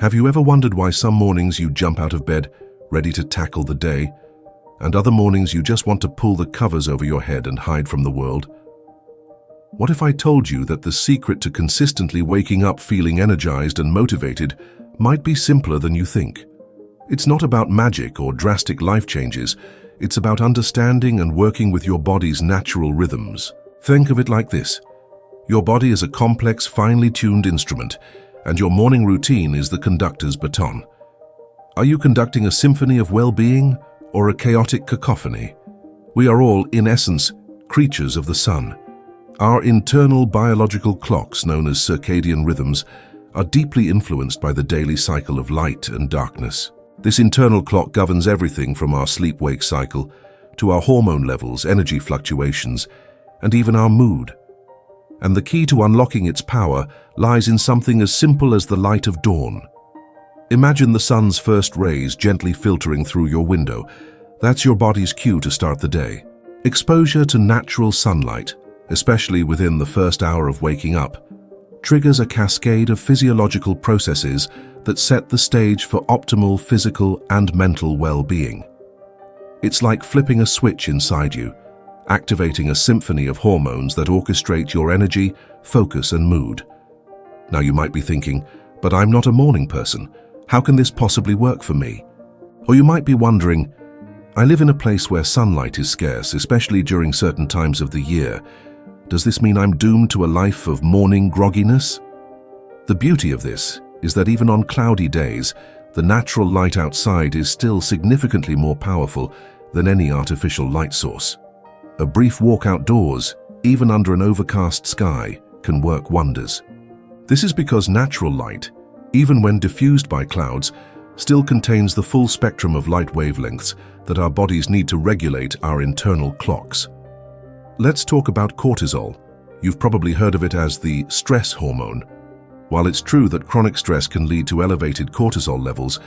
Have you ever wondered why some mornings you jump out of bed, ready to tackle the day, and other mornings you just want to pull the covers over your head and hide from the world? What if I told you that the secret to consistently waking up feeling energized and motivated might be simpler than you think? It's not about magic or drastic life changes. It's about understanding and working with your body's natural rhythms. Think of it like this. Your body is a complex, finely tuned instrument, and your morning routine is the conductor's baton. Are you conducting a symphony of well-being or a chaotic cacophony? We are all, in essence, creatures of the sun. Our internal biological clocks, known as circadian rhythms, are deeply influenced by the daily cycle of light and darkness. This internal clock governs everything from our sleep-wake cycle to our hormone levels, energy fluctuations, and even our mood. And the key to unlocking its power lies in something as simple as the light of dawn. Imagine the sun's first rays gently filtering through your window. That's your body's cue to start the day. Exposure to natural sunlight, especially within the first hour of waking up, triggers a cascade of physiological processes that set the stage for optimal physical and mental well-being. It's like flipping a switch inside you, activating a symphony of hormones that orchestrate your energy, focus, and mood. Now you might be thinking, but I'm not a morning person. How can this possibly work for me? Or you might be wondering, I live in a place where sunlight is scarce, especially during certain times of the year. Does this mean I'm doomed to a life of morning grogginess? The beauty of this is that even on cloudy days, the natural light outside is still significantly more powerful than any artificial light source. A brief walk outdoors, even under an overcast sky, can work wonders. This is because natural light, even when diffused by clouds, still contains the full spectrum of light wavelengths that our bodies need to regulate our internal clocks. Let's talk about cortisol. You've probably heard of it as the stress hormone. While it's true that chronic stress can lead to elevated cortisol levels,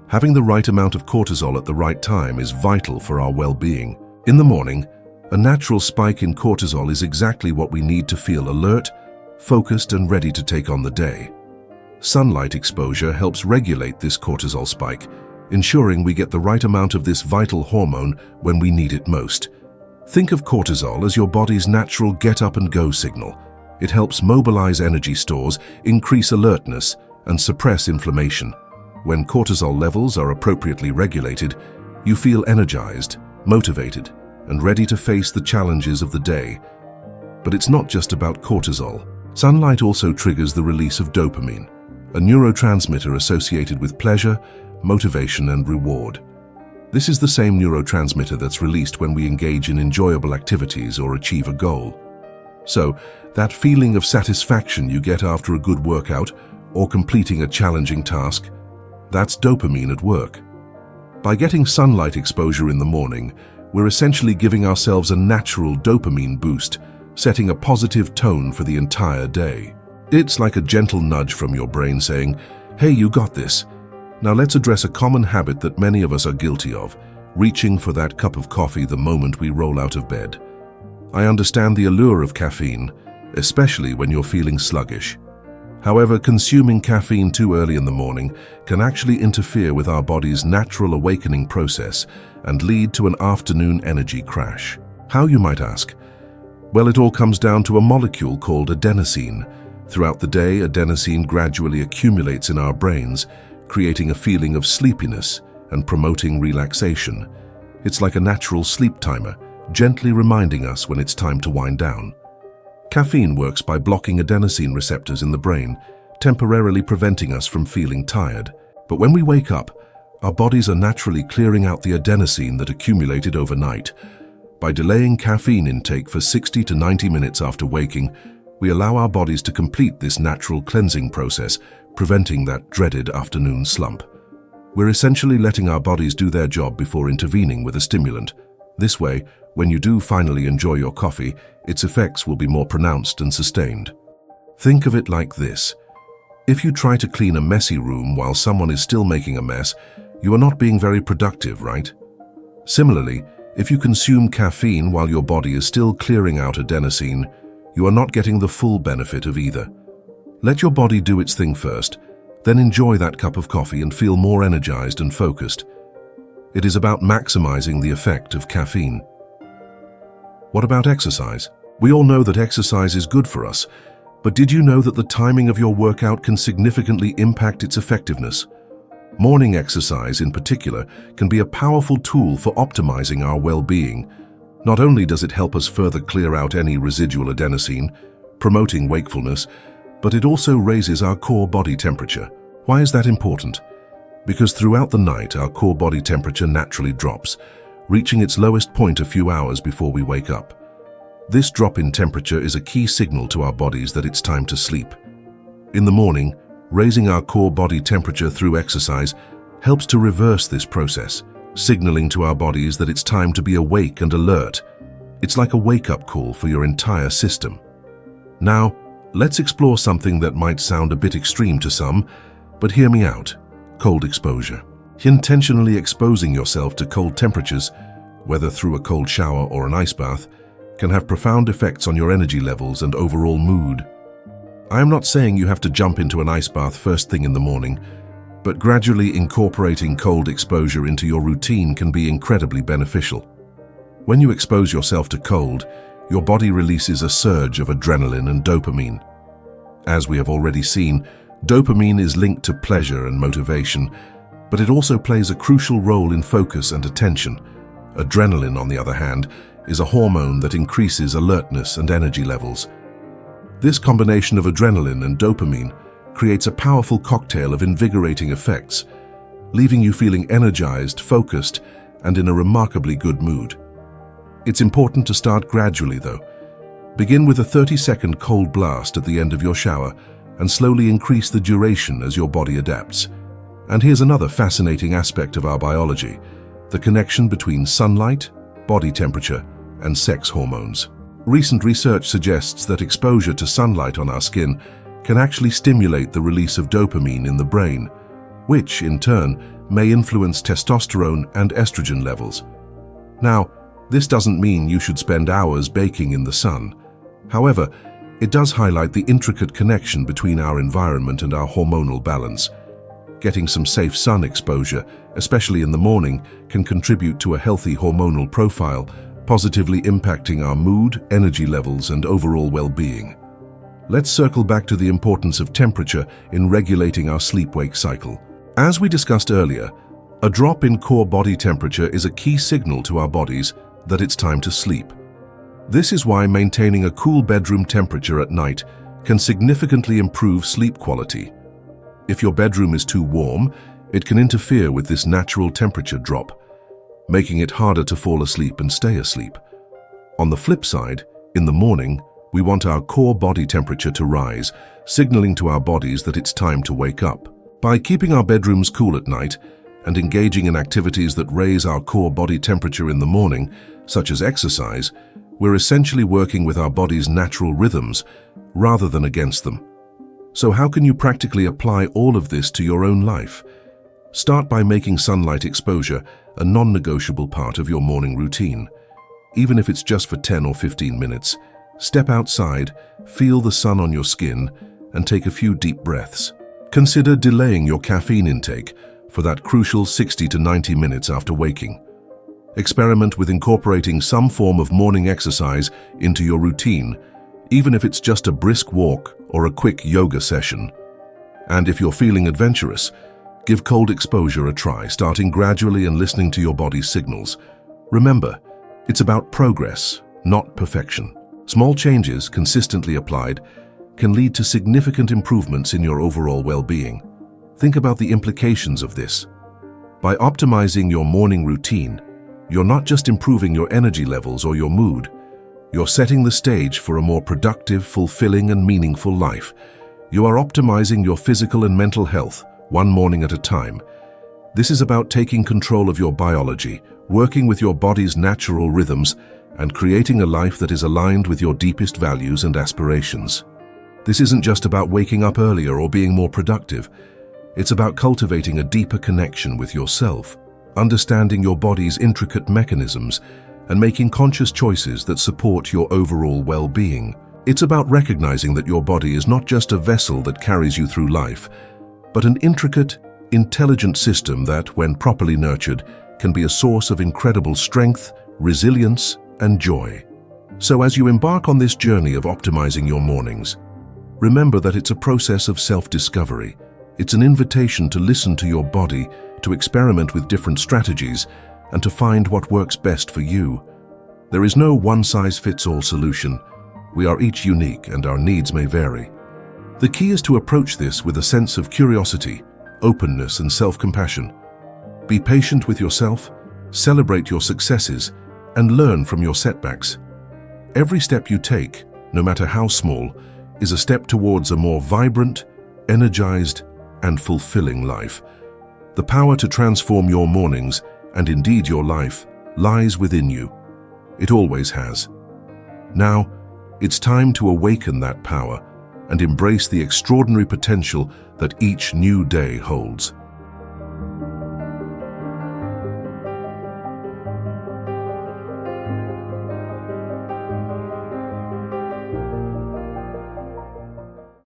having the right amount of cortisol at the right time is vital for our well-being. In the morning, a natural spike in cortisol is exactly what we need to feel alert, focused, and ready to take on the day. Sunlight exposure helps regulate this cortisol spike, ensuring we get the right amount of this vital hormone when we need it most. Think of cortisol as your body's natural get-up-and-go signal. It helps mobilize energy stores, increase alertness, and suppress inflammation. When cortisol levels are appropriately regulated, you feel energized, motivated, and ready to face the challenges of the day. But it's not just about cortisol. Sunlight also triggers the release of dopamine, a neurotransmitter associated with pleasure, motivation, and reward. This is the same neurotransmitter that's released when we engage in enjoyable activities or achieve a goal. So, that feeling of satisfaction you get after a good workout or completing a challenging task, that's dopamine at work. By getting sunlight exposure in the morning, we're essentially giving ourselves a natural dopamine boost, setting a positive tone for the entire day. It's like a gentle nudge from your brain saying, "Hey, you got this." Now let's address a common habit that many of us are guilty of, reaching for that cup of coffee the moment we roll out of bed. I understand the allure of caffeine, especially when you're feeling sluggish. However, consuming caffeine too early in the morning can actually interfere with our body's natural awakening process and lead to an afternoon energy crash. How, you might ask? Well, it all comes down to a molecule called adenosine. Throughout the day, adenosine gradually accumulates in our brains, creating a feeling of sleepiness and promoting relaxation. It's like a natural sleep timer, gently reminding us when it's time to wind down. Caffeine works by blocking adenosine receptors in the brain, temporarily preventing us from feeling tired. But when we wake up, our bodies are naturally clearing out the adenosine that accumulated overnight. By delaying caffeine intake for 60 to 90 minutes after waking, we allow our bodies to complete this natural cleansing process, preventing that dreaded afternoon slump. We're essentially letting our bodies do their job before intervening with a stimulant. This way, when you do finally enjoy your coffee, its effects will be more pronounced and sustained. Think of it like this. If you try to clean a messy room while someone is still making a mess, you are not being very productive, right? Similarly, if you consume caffeine while your body is still clearing out adenosine, you are not getting the full benefit of either. Let your body do its thing first, Then enjoy that cup of coffee and feel more energized and focused. It is about maximizing the effect of caffeine. What about exercise? We all know that exercise is good for us, but did you know that the timing of your workout can significantly impact its effectiveness? Morning exercise, in particular, can be a powerful tool for optimizing our well-being. Not only does it help us further clear out any residual adenosine, promoting wakefulness, but it also raises our core body temperature. Why is that important? Because throughout the night, our core body temperature naturally drops, reaching its lowest point a few hours before we wake up. This drop in temperature is a key signal to our bodies that it's time to sleep. In the morning, raising our core body temperature through exercise helps to reverse this process, signaling to our bodies that it's time to be awake and alert. It's like a wake-up call for your entire system. Now, let's explore something that might sound a bit extreme to some, but hear me out: cold exposure. Intentionally exposing yourself to cold temperatures, whether through a cold shower or an ice bath, can have profound effects on your energy levels and overall mood. I am not saying you have to jump into an ice bath first thing in the morning, but gradually incorporating cold exposure into your routine can be incredibly beneficial. When you expose yourself to cold, your body releases a surge of adrenaline and dopamine. As we have already seen, dopamine is linked to pleasure and motivation, but it also plays a crucial role in focus and attention. Adrenaline, on the other hand, is a hormone that increases alertness and energy levels. This combination of adrenaline and dopamine creates a powerful cocktail of invigorating effects, leaving you feeling energized, focused, and in a remarkably good mood. It's important to start gradually, though. Begin with a 30-second cold blast at the end of your shower and slowly increase the duration as your body adapts. And here's another fascinating aspect of our biology: the connection between sunlight, body temperature, and sex hormones. Recent research suggests that exposure to sunlight on our skin can actually stimulate the release of dopamine in the brain, which, in turn, may influence testosterone and estrogen levels. Now, this doesn't mean you should spend hours baking in the sun. However, it does highlight the intricate connection between our environment and our hormonal balance. Getting some safe sun exposure, especially in the morning, can contribute to a healthy hormonal profile, positively impacting our mood, energy levels, and overall well-being. Let's circle back to the importance of temperature in regulating our sleep-wake cycle. As we discussed earlier, a drop in core body temperature is a key signal to our bodies that it's time to sleep. This is why maintaining a cool bedroom temperature at night can significantly improve sleep quality. If your bedroom is too warm, it can interfere with this natural temperature drop, making it harder to fall asleep and stay asleep. On the flip side, in the morning, we want our core body temperature to rise, signaling to our bodies that it's time to wake up. By keeping our bedrooms cool at night and engaging in activities that raise our core body temperature in the morning, such as exercise, we're essentially working with our body's natural rhythms rather than against them. So how can you practically apply all of this to your own life? Start by making sunlight exposure a non-negotiable part of your morning routine. Even if it's just for 10 or 15 minutes, step outside, feel the sun on your skin, and take a few deep breaths. Consider delaying your caffeine intake for that crucial 60 to 90 minutes after waking. Experiment with incorporating some form of morning exercise into your routine, even if it's just a brisk walk or a quick yoga session. And if you're feeling adventurous, give cold exposure a try, starting gradually and listening to your body's signals. Remember, it's about progress, not perfection. Small changes, consistently applied, can lead to significant improvements in your overall well-being. Think about the implications of this. By optimizing your morning routine, you're not just improving your energy levels or your mood, you're setting the stage for a more productive, fulfilling, and meaningful life. You are optimizing your physical and mental health, one morning at a time. This is about taking control of your biology, working with your body's natural rhythms, and creating a life that is aligned with your deepest values and aspirations. This isn't just about waking up earlier or being more productive. It's about cultivating a deeper connection with yourself, understanding your body's intricate mechanisms, and making conscious choices that support your overall well-being. It's about recognizing that your body is not just a vessel that carries you through life, but an intricate, intelligent system that, when properly nurtured, can be a source of incredible strength, resilience, and joy. So as you embark on this journey of optimizing your mornings, remember that it's a process of self-discovery. It's an invitation to listen to your body, to experiment with different strategies, and to find what works best for you. There is no one-size-fits-all solution. We are each unique and our needs may vary. The key is to approach this with a sense of curiosity, openness, and self-compassion. Be patient with yourself, celebrate your successes, and learn from your setbacks. Every step you take, no matter how small, is a step towards a more vibrant, energized, and fulfilling life. The power to transform your mornings, and indeed your life, lies within you. It always has. Now, it's time to awaken that power and embrace the extraordinary potential that each new day holds.